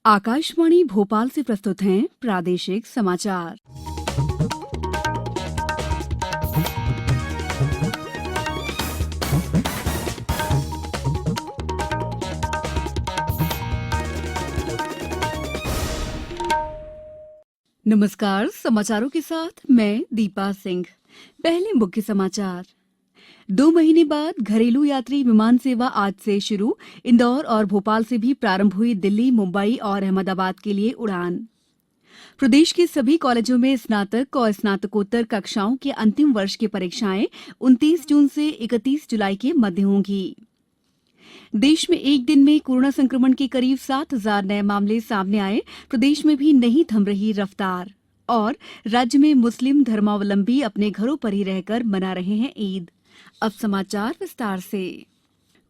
आकाशवाणी भोपाल से प्रस्तुत हैं प्रादेशिक समाचार। नमस्कार, समाचारों के साथ मैं दीपा सिंह। पहले मुख्य समाचार। 2 महीने बाद घरेलू यात्री विमान सेवा आज से शुरू। इंदौर और भोपाल से भी प्रारंभ हुई दिल्ली, मुंबई और अहमदाबाद के लिए उड़ान। प्रदेश के सभी कॉलेजों में स्नातक और स्नातकोत्तर कक्षाओं के अंतिम वर्ष की परीक्षाएं 29 जून से 31 जुलाई के मध्य होंगी। देश में एक दिन में कोरोना संक्रमण के करीब 7,000 नए मामले सामने आए। प्रदेश में भी नहीं थम रही रफ्तार। और राज्य में मुस्लिम धर्मावलंबी अपने घरों पर ही रहकर मना रहे हैं ईद। अब समाचार विस्तार से।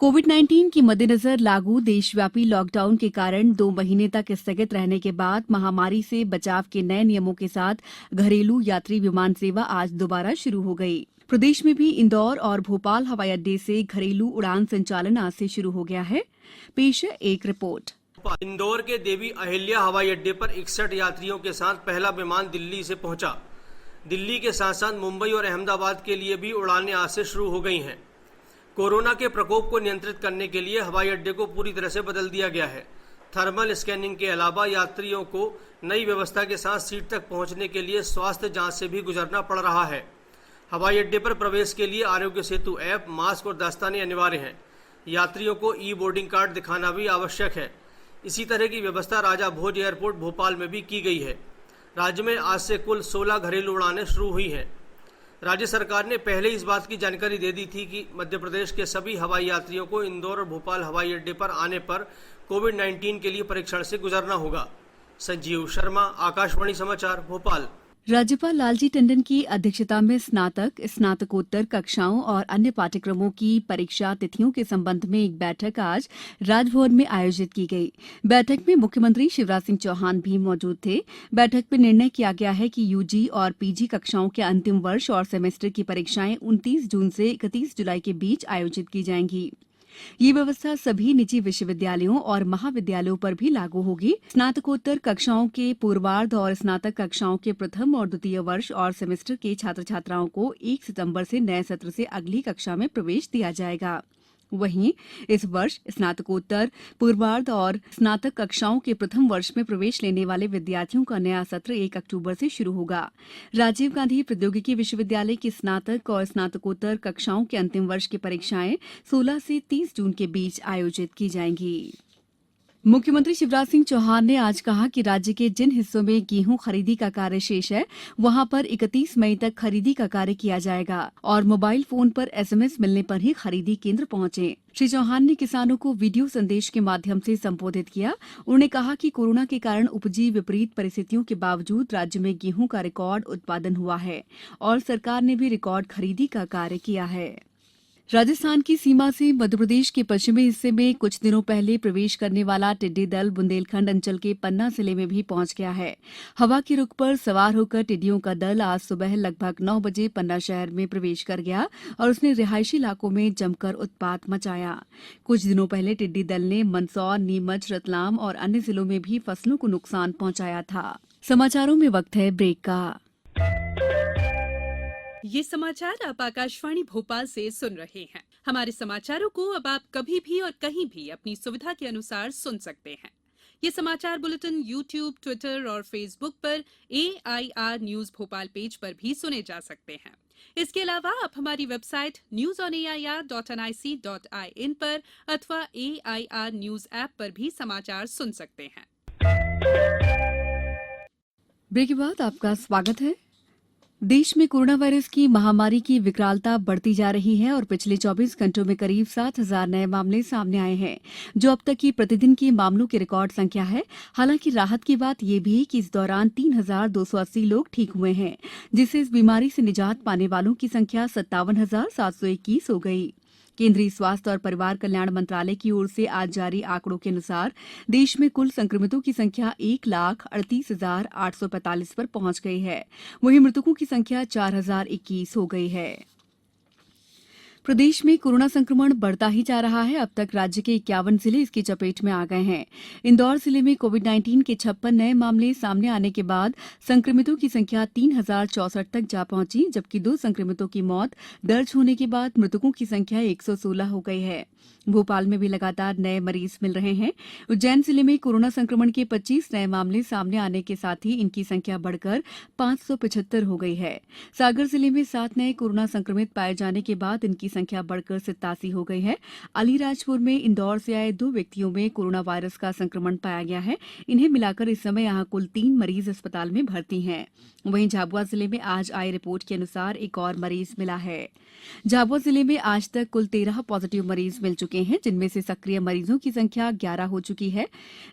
कोविड-19 के मद्देनजर लागू देशव्यापी लॉकडाउन के कारण 2 महीने तक स्थगित रहने के बाद महामारी से बचाव के नए नियमों के साथ घरेलू यात्री विमान सेवा आज दोबारा शुरू हो गई। प्रदेश में भी इंदौर और भोपाल हवाई अड्डे से घरेलू उड़ान संचालन आज से शुरू हो गया है। पेश है एक रिपोर्ट। इंदौर के देवी अहिल्या हवाई अड्डे पर 61 यात्रियों के साथ पहला विमान दिल्ली से पहुंचा। दिल्ली के साथ साथ मुंबई और अहमदाबाद के लिए भी उड़ानें आज से शुरू हो गई हैं। कोरोना के प्रकोप को नियंत्रित करने के लिए हवाई अड्डे को पूरी तरह से बदल दिया गया है। थर्मल स्कैनिंग के अलावा यात्रियों को नई व्यवस्था के साथ सीट तक पहुंचने के लिए स्वास्थ्य जांच से भी गुजरना पड़ रहा है। हवाई अड्डे पर प्रवेश के लिए आरोग्य सेतु ऐप, मास्क और दस्ताने अनिवार्य हैं। यात्रियों को ई बोर्डिंग कार्ड दिखाना भी आवश्यक है। इसी तरह की व्यवस्था राजा भोज एयरपोर्ट भोपाल में भी की गई है। राज्य में आज से कुल 16 घरेलू उड़ानें शुरू हुई हैं। राज्य सरकार ने पहले इस बात की जानकारी दे दी थी कि मध्य प्रदेश के सभी हवाई यात्रियों को इंदौर और भोपाल हवाई अड्डे पर आने पर कोविड-19 के लिए परीक्षण से गुजरना होगा। संजीव शर्मा, आकाशवाणी समाचार, भोपाल। राज्यपाल लालजी टंडन की अध्यक्षता में स्नातक, स्नातकोत्तर कक्षाओं और अन्य पाठ्यक्रमों की परीक्षा तिथियों के संबंध में एक बैठक आज राजभवन में आयोजित की गई। बैठक में मुख्यमंत्री शिवराज सिंह चौहान भी मौजूद थे। बैठक में निर्णय किया गया है कि यूजी और पीजी कक्षाओं के अंतिम वर्ष और सेमेस्टर की परीक्षाएं 29 जून से 31 जुलाई के बीच आयोजित की जाएंगी। ये व्यवस्था सभी निजी विश्वविद्यालयों और महाविद्यालयों पर भी लागू होगी। स्नातकोत्तर कक्षाओं के पूर्वार्ध और स्नातक कक्षाओं के प्रथम और द्वितीय वर्ष और सेमेस्टर के छात्र छात्राओं को 1 सितंबर से नए सत्र से अगली कक्षा में प्रवेश दिया जाएगा। वहीं इस वर्ष स्नातकोत्तर पूर्वार्ध और स्नातक कक्षाओं के प्रथम वर्ष में प्रवेश लेने वाले विद्यार्थियों का नया सत्र 1 अक्टूबर से शुरू होगा। राजीव गांधी प्रौद्योगिकी विश्वविद्यालय की स्नातक और स्नातकोत्तर कक्षाओं के अंतिम वर्ष की परीक्षाएं 16 से 30 जून के बीच आयोजित की जाएंगी। मुख्यमंत्री शिवराज सिंह चौहान ने आज कहा कि राज्य के जिन हिस्सों में गेहूं खरीदी का कार्य शेष है, वहां पर 31 मई तक खरीदी का कार्य किया जाएगा और मोबाइल फोन पर एसएमएस मिलने पर ही खरीदी केंद्र पहुंचे। श्री चौहान ने किसानों को वीडियो संदेश के माध्यम से संबोधित किया। उन्होंने कहा कि कोरोना के कारण उपजी विपरीत परिस्थितियों के बावजूद राज्य में गेहूं का रिकॉर्ड उत्पादन हुआ है और सरकार ने भी रिकॉर्ड खरीदी का कार्य किया है। राजस्थान की सीमा से मध्यप्रदेश के पश्चिमी हिस्से में कुछ दिनों पहले प्रवेश करने वाला टिड्डी दल बुंदेलखंड अंचल के पन्ना जिले में भी पहुंच गया है। हवा की रुख पर सवार होकर टिड्डियों का दल आज सुबह लगभग 9 बजे पन्ना शहर में प्रवेश कर गया और उसने रिहायशी इलाकों में जमकर उत्पात मचाया। कुछ दिनों पहले टिड्डी दल ने मंदसौर, नीमच, रतलाम और अन्य जिलों में भी फसलों को नुकसान पहुंचाया था। समाचारों में वक्त है ब्रेक का। ये समाचार आप आकाशवाणी भोपाल से सुन रहे हैं। हमारे समाचारों को अब आप कभी भी और कहीं भी अपनी सुविधा के अनुसार सुन सकते हैं। ये समाचार बुलेटिन YouTube, ट्विटर और फेसबुक पर AIR न्यूज भोपाल पेज पर भी सुने जा सकते हैं। इसके अलावा आप हमारी वेबसाइट newsonair.nic.in पर अथवा AIR न्यूज ऐप पर भी समाचार सुन सकते हैं। ब्रेक के बाद आपका स्वागत है। देश में कोरोना वायरस की महामारी की विकरालता बढ़ती जा रही है और पिछले 24 घंटों में करीब 7,000 नए मामले सामने आए हैं, जो अब तक की प्रतिदिन के मामलों की रिकॉर्ड संख्या है। हालांकि राहत की बात यह भी है कि इस दौरान 3,280 लोग ठीक हुए हैं, जिससे इस बीमारी से निजात पाने वालों की संख्या 57,721 हो गई। केंद्रीय स्वास्थ्य और परिवार कल्याण मंत्रालय की ओर से आज जारी आंकड़ों के अनुसार देश में कुल संक्रमितों की संख्या 1,38,845 पर पहुंच गई है। वहीं मृतकों की संख्या 4,021 हो गई है। प्रदेश में कोरोना संक्रमण बढ़ता ही जा रहा है। अब तक राज्य के 51 जिले इसकी चपेट में आ गए हैं। इंदौर जिले में कोविड-19 के 56 नए मामले सामने आने के बाद संक्रमितों की संख्या 3064 तक जा पहुंची, जबकि 2 संक्रमितों की मौत दर्ज होने के बाद मृतकों की संख्या 116 हो गई है। भोपाल में भी लगातार नए मरीज मिल रहे हैं। उज्जैन जिले में कोरोना संक्रमण के 25 नए मामले सामने आने के साथ ही इनकी संख्या बढ़कर 575 हो गई है। सागर जिले में 7 नए कोरोना संक्रमित पाए जाने के बाद इनकी संख्या बढ़कर 87 हो गई है। अलीराजपुर में इंदौर से आए 2 व्यक्तियों में कोरोना वायरस का संक्रमण पाया गया है। इन्हें मिलाकर इस समय यहां कुल 3 मरीज अस्पताल में भर्ती हैं। वहीं झाबुआ जिले में आज आई रिपोर्ट के अनुसार एक और मरीज मिला है। झाबुआ जिले में आज तक कुल 13 पॉजिटिव मरीज मिल चुके हैं, जिनमें से सक्रिय मरीजों की संख्या 11 हो चुकी है।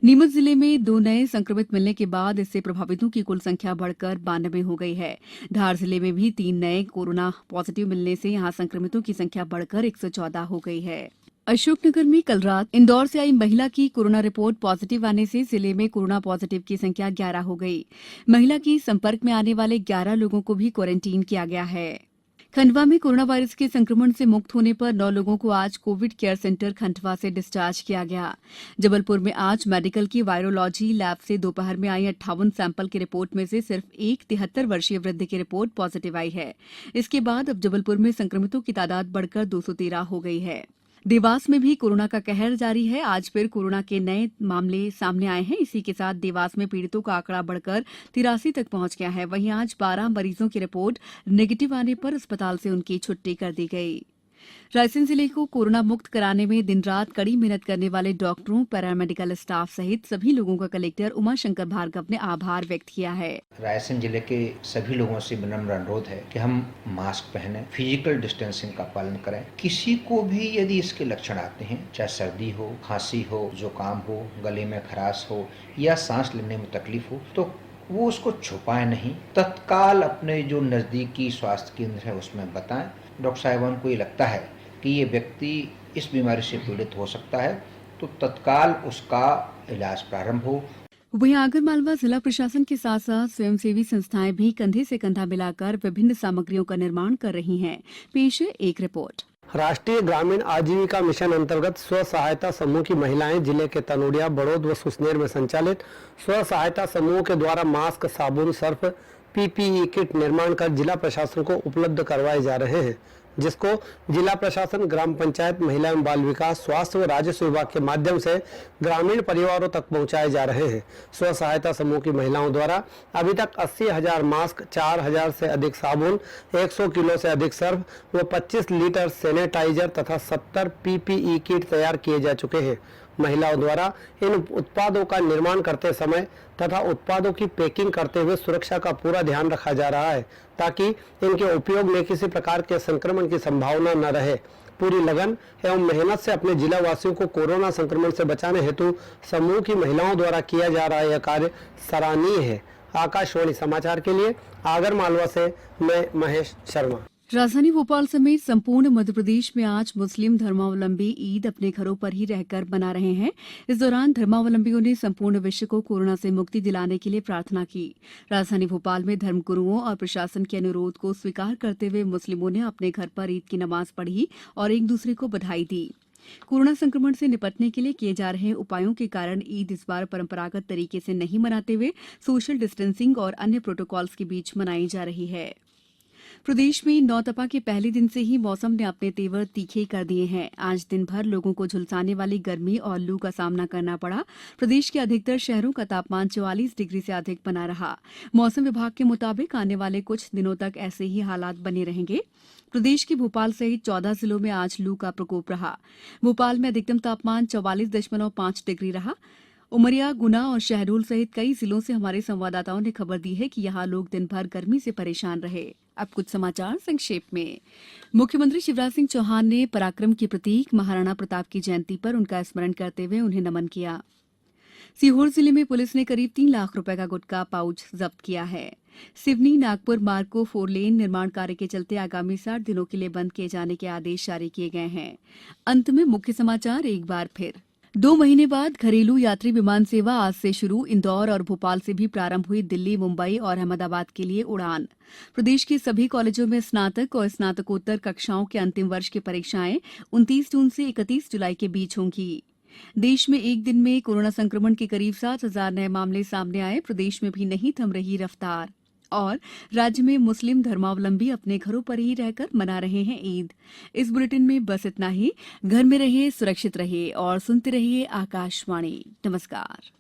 नीमच जिले में 2 नए संक्रमित मिलने के बाद इससे प्रभावितों की कुल संख्या बढ़कर 92 हो गई है। धार जिले में भी 3 नए कोरोना पॉजिटिव मिलने से यहां संक्रमितों की संख्या बढ़कर 114 हो गई है। अशोकनगर में कल रात इंदौर से आई महिला की कोरोना रिपोर्ट पॉजिटिव आने से जिले में कोरोना पॉजिटिव की संख्या 11 हो गई। महिला की संपर्क में आने वाले 11 लोगों को भी क्वारंटीन किया गया है। खंडवा में कोरोना वायरस के संक्रमण से मुक्त होने पर 9 लोगों को आज कोविड केयर सेंटर खंडवा से डिस्चार्ज किया गया। जबलपुर में आज मेडिकल की वायरोलॉजी लैब से दोपहर में आई 58 सैंपल की रिपोर्ट में से सिर्फ एक 73 वर्षीय वृद्ध की रिपोर्ट पॉजिटिव आई है। इसके बाद अब जबलपुर में संक्रमितों की तादाद बढ़कर 213 हो गई है। देवास में भी कोरोना का कहर जारी है। आज फिर कोरोना के नए मामले सामने आए हैं। इसी के साथ देवास में पीड़ितों का आंकड़ा बढ़कर 83 तक पहुंच गया है। वहीं आज 12 मरीजों की रिपोर्ट नेगेटिव आने पर अस्पताल से उनकी छुट्टी कर दी गई। रायसेन जिले को कोरोना मुक्त कराने में दिन रात कड़ी मेहनत करने वाले डॉक्टरों, पैरामेडिकल स्टाफ सहित सभी लोगों का कलेक्टर उमाशंकर भार्गव ने आभार व्यक्त किया है। रायसेन जिले के सभी लोगों से विनम्र अनुरोध है कि हम मास्क पहने, फिजिकल डिस्टेंसिंग का पालन करें। किसी को भी यदि इसके लक्षण आते हैं, चाहे सर्दी हो, खांसी हो, जुकाम हो, गले में खराश हो या सांस लेने में तकलीफ हो, तो वो उसको छुपाए नहीं, तत्काल अपने जो नजदीकी स्वास्थ्य केंद्र है उसमें बताएं। डॉक्टर साहिबान को ये लगता है कि ये व्यक्ति इस बीमारी से पीड़ित हो सकता है, तो तत्काल उसका इलाज प्रारंभ हो। वहीं आगरमालवा जिला प्रशासन के साथ साथ स्वयंसेवी संस्थाएं भी कंधे से कंधा मिलाकर विभिन्न सामग्रियों का निर्माण कर रही हैं। पेश है एक रिपोर्ट। राष्ट्रीय ग्रामीण आजीविका मिशन अंतर्गत स्व सहायता समूह की महिलाएं जिले के तनोड़िया, बड़ौद व सुसनेर में संचालित स्व सहायता समूह के द्वारा मास्क, साबुन, सर्फ, पीपीई किट निर्माण कर जिला प्रशासन को उपलब्ध करवाए जा रहे हैं, जिसको जिला प्रशासन, ग्राम पंचायत, महिला एवं बाल विकास, स्वास्थ्य व राजस्व विभाग के माध्यम से ग्रामीण परिवारों तक पहुंचाए जा रहे हैं। स्व सहायता समूह की महिलाओं द्वारा अभी तक 80,000 मास्क, 4,000 से अधिक साबुन, 100 किलो से अधिक सर्फ व 25 लीटर सैनिटाइजर तथा 70 पीपीई किट तैयार किए जा चुके हैं। महिलाओं द्वारा इन उत्पादों का निर्माण करते समय तथा उत्पादों की पैकिंग करते हुए सुरक्षा का पूरा ध्यान रखा जा रहा है, ताकि इनके उपयोग में किसी प्रकार के संक्रमण की संभावना न रहे। पूरी लगन एवं मेहनत से अपने जिला वासियों को कोरोना संक्रमण से बचाने हेतु समूह की महिलाओं द्वारा किया जा रहा यह कार्य सराहनीय है। आकाशवाणी समाचार के लिए आगरमालवा से मैं महेश शर्मा। राजधानी भोपाल समेत संपूर्ण मध्य प्रदेश में आज मुस्लिम धर्मावलंबी ईद अपने घरों पर ही रहकर मना रहे हैं। इस दौरान धर्मावलंबियों ने संपूर्ण विश्व को कोरोना से मुक्ति दिलाने के लिए प्रार्थना की। राजधानी भोपाल में धर्मगुरुओं और प्रशासन के अनुरोध को स्वीकार करते हुए मुस्लिमों ने अपने घर पर ईद की नमाज पढ़ी और एक दूसरे को बधाई दी। कोरोना संक्रमण से निपटने के लिए किए जा रहे उपायों के कारण ईद इस बार परंपरागत तरीके से नहीं मनाते हुए सोशल डिस्टेंसिंग और अन्य प्रोटोकॉल्स के बीच मनाई जा रही है। प्रदेश में नौतपा के पहले दिन से ही मौसम ने अपने तेवर तीखे कर दिए हैं। आज दिन भर लोगों को झुलसाने वाली गर्मी और लू का सामना करना पड़ा। प्रदेश के अधिकतर शहरों का तापमान 44 डिग्री से अधिक बना रहा। मौसम विभाग के मुताबिक आने वाले कुछ दिनों तक ऐसे ही हालात बने रहेंगे। प्रदेश के भोपाल सहित 14 जिलों में आज लू का प्रकोप रहा। भोपाल में अधिकतम तापमान 44.5 डिग्री रहा। उमरिया, गुना और शहडोल सहित कई जिलों से हमारे संवाददाताओं ने खबर दी है कि यहां लोग दिन भर गर्मी से परेशान रहे। अब कुछ समाचार संक्षेप में। मुख्यमंत्री शिवराज सिंह चौहान ने पराक्रम के प्रतीक महाराणा प्रताप की जयंती पर उनका स्मरण करते हुए उन्हें नमन किया। सीहोर जिले में पुलिस ने करीब 3 लाख रुपए का गुटखा पाउच जब्त किया है। सिवनी नागपुर मार्ग को 4 लेन निर्माण कार्य के चलते आगामी 60 दिनों के लिए बंद किए जाने के आदेश जारी किए गए हैं। अंत में मुख्य समाचार एक बार फिर। 2 महीने बाद घरेलू यात्री विमान सेवा आज से शुरू। इंदौर और भोपाल से भी प्रारंभ हुई दिल्ली, मुंबई और अहमदाबाद के लिए उड़ान। प्रदेश के सभी कॉलेजों में स्नातक और स्नातकोत्तर कक्षाओं के अंतिम वर्ष की परीक्षाएं 29 जून से 31 जुलाई के बीच होंगी। देश में एक दिन में कोरोना संक्रमण के करीब 7,000 नए मामले सामने आए। प्रदेश में भी नहीं थम रही रफ्तार और राज्य में मुस्लिम धर्मावलंबी अपने घरों पर ही रहकर मना रहे हैं ईद। इस बुलेटिन में बस इतना ही। घर में रहिए, सुरक्षित रहिए और सुनते रहिए आकाशवाणी। नमस्कार।